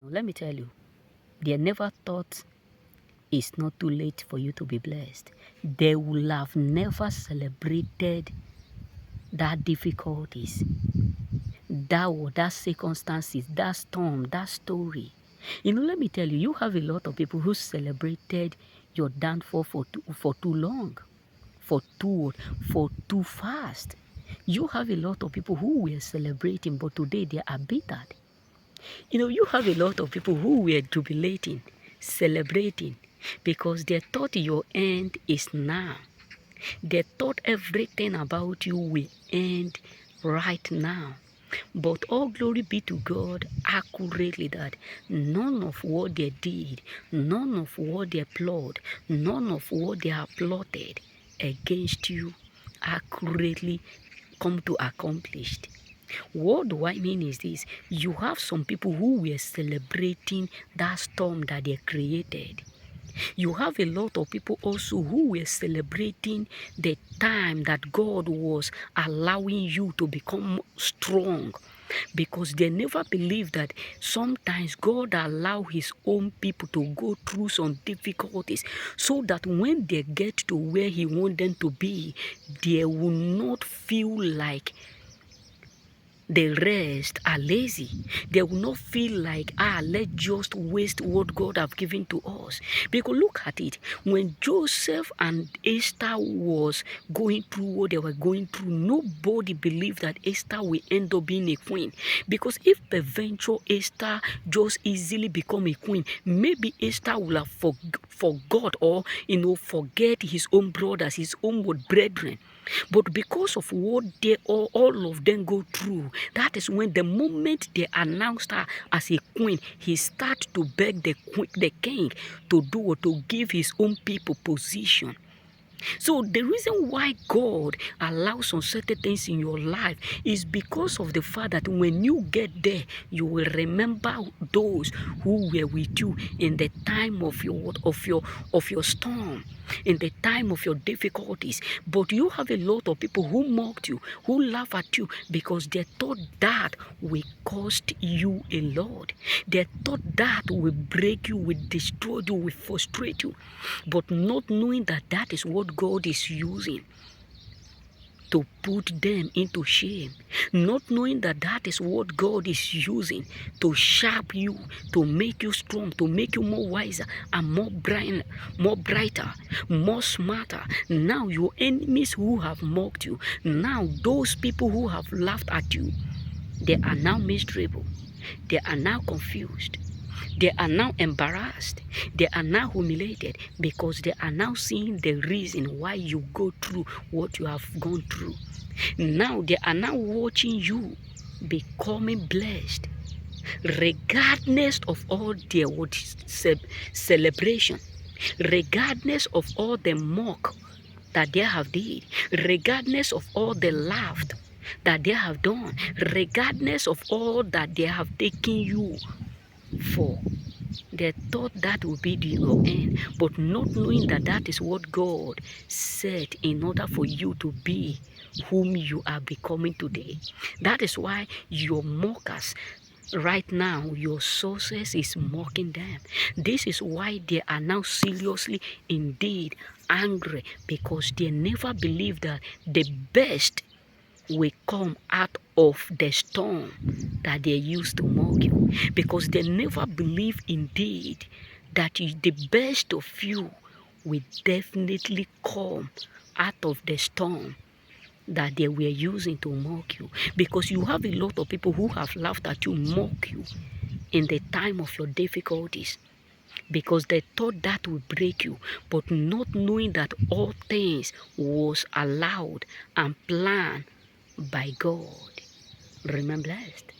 Let me tell you, they never thought it's not too late for you to be blessed. They will have never celebrated that difficulties, that circumstances, that storm, that story. Let me tell you, you have a lot of people who celebrated your downfall for too long, for too fast. You have a lot of people who were celebrating, but today they are bitter. You have a lot of people who were jubilating, celebrating, because they thought your end is now. They thought everything about you will end right now. But all glory be to God accurately that none of what they did, none of what they plotted, none of what they have plotted against you accurately come to accomplish. What do I mean is this: you have some people who were celebrating that storm that they created. You have a lot of people also who were celebrating the time that God was allowing you to become strong, because they never believed that sometimes God allow his own people to go through some difficulties so that when they get to where he wants them to be, they will not feel like the rest are lazy. They will not feel like, let's just waste what God have given to us. Because look at it. When Joseph and Esther was going through what they were going through, nobody believed that Esther will end up being a queen. Because if peradventure Esther just easily become a queen, maybe Esther will have forgot or, forget his own brothers, his own brethren. But because of what they all of them go through, that is when the moment they announced her as a queen, he started to beg the king to do or to give his own people position. So the reason why God allows some certain things in your life is because of the fact that when you get there, you will remember those who were with you in the time of your storm, in the time of your difficulties. But you have a lot of people who mocked you, who laugh at you, because they thought that will cost you a lot. They thought that will break you, will destroy you, will frustrate you. But not knowing that that is what God is using to put them into shame, not knowing that that is what God is using to sharp you, to make you strong, to make you more wiser and more brighter, more smarter. Now your enemies who have mocked you, now those people who have laughed at you, they are now miserable. They are now confused. They are now embarrassed. They are now humiliated because they are now seeing the reason why you go through what you have gone through. Now they are now watching you becoming blessed, regardless of all their celebration, regardless of all the mock that they have did, regardless of all the laugh that they have done, regardless of all that they have taken you for. They thought that would be your end, but not knowing that that is what God said in order for you to be whom you are becoming today. That is why your mockers right now, your sources is mocking them. This is why they are now seriously indeed angry, because they never believed that the best will come out of the storm that they used to mock you, because they never believe indeed that the best of you will definitely come out of the storm that they were using to mock you. Because you have a lot of people who have laughed at you, mock you in the time of your difficulties, because they thought that would break you, but not knowing that all things was allowed and planned by God. Remain blessed.